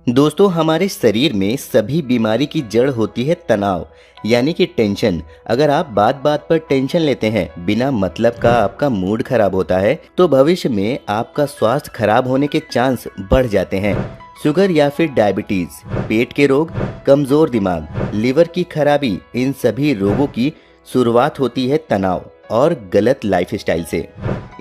दोस्तों, हमारे शरीर में सभी बीमारी की जड़ होती है तनाव, यानी कि टेंशन। अगर आप बात बात पर टेंशन लेते हैं, बिना मतलब का आपका मूड खराब होता है, तो भविष्य में आपका स्वास्थ्य खराब होने के चांस बढ़ जाते हैं। शुगर या फिर डायबिटीज, पेट के रोग, कमजोर दिमाग, लिवर की खराबी, इन सभी रोगों की शुरुआत होती है तनाव और गलत लाइफस्टाइल से।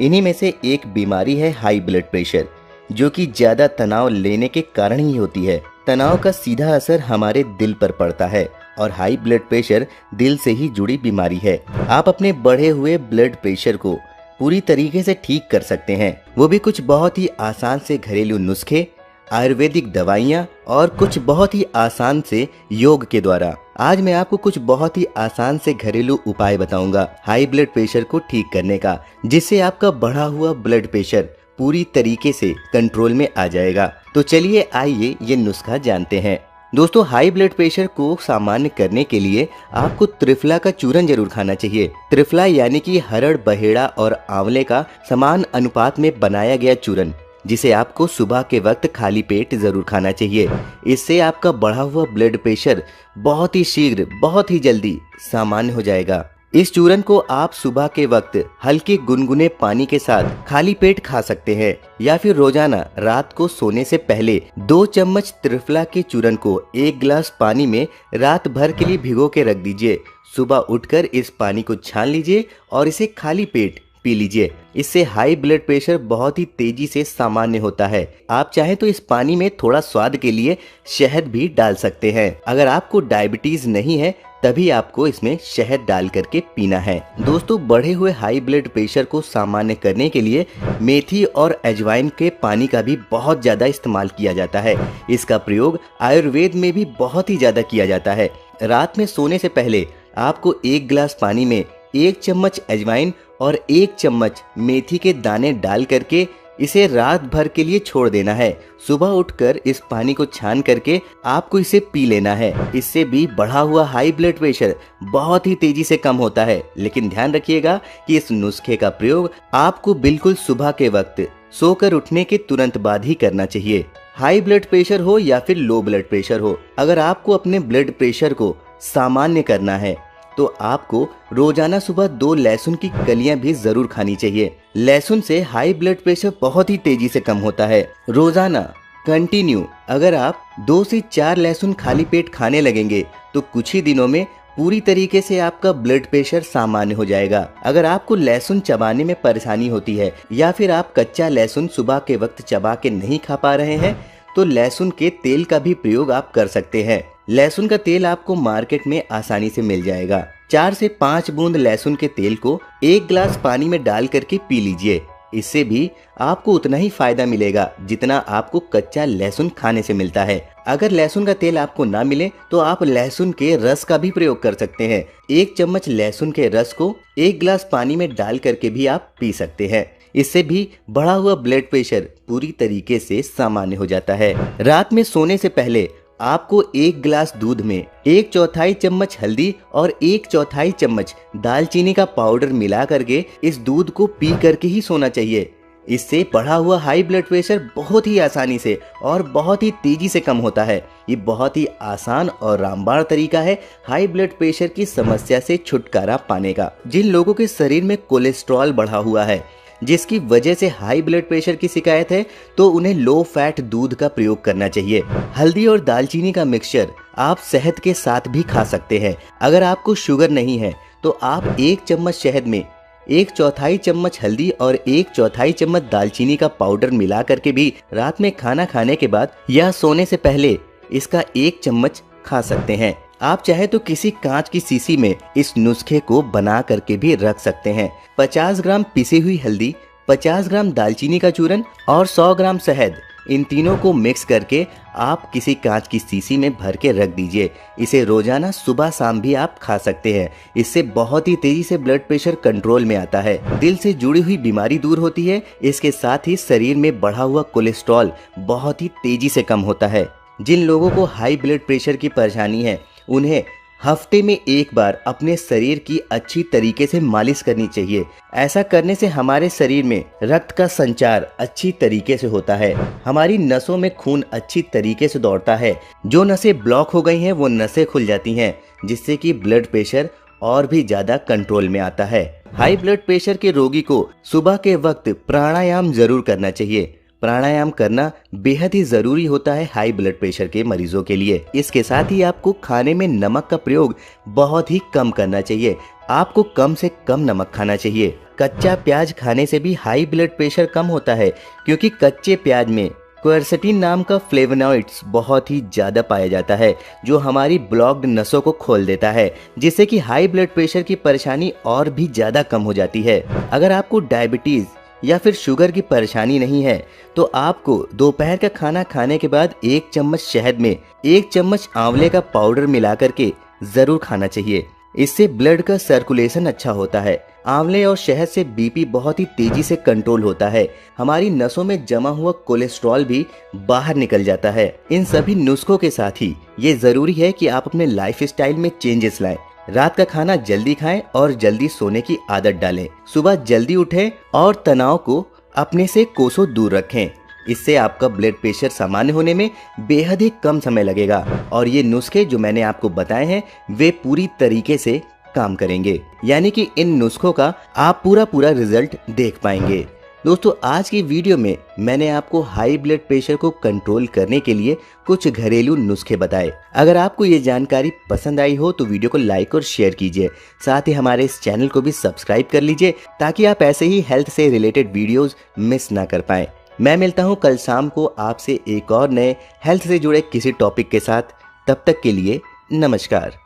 इन्हीं में से एक बीमारी है हाई ब्लड प्रेशर, जो कि ज्यादा तनाव लेने के कारण ही होती है। तनाव का सीधा असर हमारे दिल पर पड़ता है और हाई ब्लड प्रेशर दिल से ही जुड़ी बीमारी है। आप अपने बढ़े हुए ब्लड प्रेशर को पूरी तरीके से ठीक कर सकते हैं, वो भी कुछ बहुत ही आसान से घरेलू नुस्खे, आयुर्वेदिक दवाइयाँ और कुछ बहुत ही आसान से योग के द्वारा। आज मैं आपको कुछ बहुत ही आसान से घरेलू उपाय बताऊंगा हाई ब्लड प्रेशर को ठीक करने का, जिससे आपका बढ़ा हुआ ब्लड प्रेशर पूरी तरीके से कंट्रोल में आ जाएगा। तो चलिए आइए ये नुस्खा जानते हैं। दोस्तों, हाई ब्लड प्रेशर को सामान्य करने के लिए आपको त्रिफला का चूरन जरूर खाना चाहिए। त्रिफला यानी कि हरड़, बहेड़ा और आंवले का समान अनुपात में बनाया गया चूरन, जिसे आपको सुबह के वक्त खाली पेट जरूर खाना चाहिए। इससे आपका बढ़ा हुआ ब्लड प्रेशर बहुत ही शीघ्र, बहुत ही जल्दी सामान्य हो जाएगा। इस चूरन को आप सुबह के वक्त हल्के गुनगुने पानी के साथ खाली पेट खा सकते हैं, या फिर रोजाना रात को सोने से पहले 2 चम्मच त्रिफला के चूरन को 1 गिलास पानी में रात भर के लिए भिगो के रख दीजिए। सुबह उठकर इस पानी को छान लीजिए और इसे खाली पेट पी लीजिए। इससे हाई ब्लड प्रेशर बहुत ही तेजी से सामान्य होता है। आप चाहें तो इस पानी में थोड़ा स्वाद के लिए शहद भी डाल सकते हैं। अगर आपको डायबिटीज नहीं है, तभी आपको इसमें शहद डाल करके पीना है। दोस्तों, बढ़े हुए हाई ब्लड प्रेशर को सामान्य करने के लिए मेथी और अजवाइन के पानी का भी बहुत ज्यादा इस्तेमाल किया जाता है। इसका प्रयोग आयुर्वेद में भी बहुत ही ज्यादा किया जाता है। रात में सोने से पहले आपको 1 गिलास पानी में 1 चम्मच अजवाइन और 1 चम्मच मेथी के दाने डाल करके इसे रात भर के लिए छोड़ देना है। सुबह उठकर इस पानी को छान करके आपको इसे पी लेना है। इससे भी बढ़ा हुआ हाई ब्लड प्रेशर बहुत ही तेजी से कम होता है। लेकिन ध्यान रखिएगा कि इस नुस्खे का प्रयोग आपको बिल्कुल सुबह के वक्त सोकर उठने के तुरंत बाद ही करना चाहिए। हाई ब्लड प्रेशर हो या फिर लो ब्लड प्रेशर हो, अगर आपको अपने ब्लड प्रेशर को सामान्य करना है तो आपको रोजाना सुबह 2 लहसुन की कलियां भी जरूर खानी चाहिए। लहसुन से हाई ब्लड प्रेशर बहुत ही तेजी से कम होता है। रोजाना कंटिन्यू अगर आप 2 से 4 लहसुन खाली पेट खाने लगेंगे तो कुछ ही दिनों में पूरी तरीके से आपका ब्लड प्रेशर सामान्य हो जाएगा। अगर आपको लहसुन चबाने में परेशानी होती है या फिर आप कच्चा लहसुन सुबह के वक्त चबा के नहीं खा पा रहे हैं, तो लहसुन के तेल का भी प्रयोग आप कर सकते हैं। लहसुन का तेल आपको मार्केट में आसानी से मिल जाएगा। 4 से 5 बूंद लहसुन के तेल को 1 गिलास पानी में डाल करके पी लीजिए। इससे भी आपको उतना ही फायदा मिलेगा जितना आपको कच्चा लहसुन खाने से मिलता है। अगर लहसुन का तेल आपको ना मिले तो आप लहसुन के रस का भी प्रयोग कर सकते हैं। 1 चम्मच लहसुन के रस को 1 गिलास पानी में डाल करके भी आप पी सकते हैं। इससे भी बढ़ा हुआ ब्लड प्रेशर पूरी तरीके से सामान्य हो जाता है। रात में सोने से पहले आपको 1 गिलास दूध में 1/4 चम्मच हल्दी और 1/4 चम्मच दालचीनी का पाउडर मिला करके इस दूध को पी करके ही सोना चाहिए। इससे बढ़ा हुआ हाई ब्लड प्रेशर बहुत ही आसानी से और बहुत ही तेजी से कम होता है। ये बहुत ही आसान और रामबाण तरीका है हाई ब्लड प्रेशर की समस्या से छुटकारा पाने का। जिन लोगों के शरीर में कोलेस्ट्रॉल बढ़ा हुआ है, जिसकी वजह से हाई ब्लड प्रेशर की शिकायत है, तो उन्हें लो फैट दूध का प्रयोग करना चाहिए। हल्दी और दालचीनी का मिक्सचर आप शहद के साथ भी खा सकते हैं। अगर आपको शुगर नहीं है तो आप 1 चम्मच शहद में 1/4 चम्मच हल्दी और 1/4 चम्मच दालचीनी का पाउडर मिला करके भी रात में खाना खाने के बाद या सोने से पहले इसका 1 चम्मच खा सकते हैं। आप चाहे तो किसी कांच की शीशी में इस नुस्खे को बना करके भी रख सकते हैं। 50 ग्राम पिसी हुई हल्दी, 50 ग्राम दालचीनी का चूरन और 100 ग्राम शहद, इन तीनों को मिक्स करके आप किसी कांच की शीशी में भर के रख दीजिए। इसे रोजाना सुबह शाम भी आप खा सकते हैं। इससे बहुत ही तेजी से ब्लड प्रेशर कंट्रोल में आता है। दिल से जुड़ी हुई बीमारी दूर होती है। इसके साथ ही शरीर में बढ़ा हुआ कोलेस्ट्रॉल बहुत ही तेजी से कम होता है। जिन लोगों को हाई ब्लड प्रेशर की परेशानी है, उन्हें हफ्ते में एक बार अपने शरीर की अच्छी तरीके से मालिश करनी चाहिए। ऐसा करने से हमारे शरीर में रक्त का संचार अच्छी तरीके से होता है, हमारी नसों में खून अच्छी तरीके से दौड़ता है। जो नसें ब्लॉक हो गई हैं वो नसें खुल जाती हैं, जिससे कि ब्लड प्रेशर और भी ज्यादा कंट्रोल में आता है। हाई ब्लड प्रेशर के रोगी को सुबह के वक्त प्राणायाम जरूर करना चाहिए। प्राणायाम करना बेहद ही जरूरी होता है हाई ब्लड प्रेशर के मरीजों के लिए। इसके साथ ही आपको खाने में नमक का प्रयोग बहुत ही कम करना चाहिए। आपको कम से कम नमक खाना चाहिए। कच्चा प्याज खाने से भी हाई ब्लड प्रेशर कम होता है, क्योंकि कच्चे प्याज में क्वेरसेटिन नाम का फ्लेवोनॉइड्स बहुत ही ज्यादा पाया जाता है, जो हमारी ब्लॉक्ड नसों को खोल देता है, जिससे कि हाई ब्लड प्रेशर की परेशानी और भी ज्यादा कम हो जाती है। अगर आपको डायबिटीज या फिर शुगर की परेशानी नहीं है तो आपको दोपहर का खाना खाने के बाद 1 चम्मच शहद में 1 चम्मच आंवले का पाउडर मिला करके जरूर खाना चाहिए। इससे ब्लड का सर्कुलेशन अच्छा होता है। आंवले और शहद से बीपी बहुत ही तेजी से कंट्रोल होता है। हमारी नसों में जमा हुआ कोलेस्ट्रॉल भी बाहर निकल जाता है। इन सभी नुस्खों के साथ ही ये जरूरी है कि आप अपने लाइफ स्टाइल में चेंजेस लाएं। रात का खाना जल्दी खाएं और जल्दी सोने की आदत डालें। सुबह जल्दी उठें और तनाव को अपने से कोसों दूर रखें। इससे आपका ब्लड प्रेशर सामान्य होने में बेहद ही कम समय लगेगा और ये नुस्खे जो मैंने आपको बताए हैं वे पूरी तरीके से काम करेंगे, यानी कि इन नुस्खों का आप पूरा रिजल्ट देख पाएंगे। दोस्तों, आज की वीडियो में मैंने आपको हाई ब्लड प्रेशर को कंट्रोल करने के लिए कुछ घरेलू नुस्खे बताए। अगर आपको ये जानकारी पसंद आई हो तो वीडियो को लाइक और शेयर कीजिए। साथ ही हमारे इस चैनल को भी सब्सक्राइब कर लीजिए, ताकि आप ऐसे ही हेल्थ से रिलेटेड वीडियोस मिस ना कर पाएं। मैं मिलता हूँ कल शाम को आपसे एक और नए हेल्थ से जुड़े किसी टॉपिक के साथ। तब तक के लिए नमस्कार।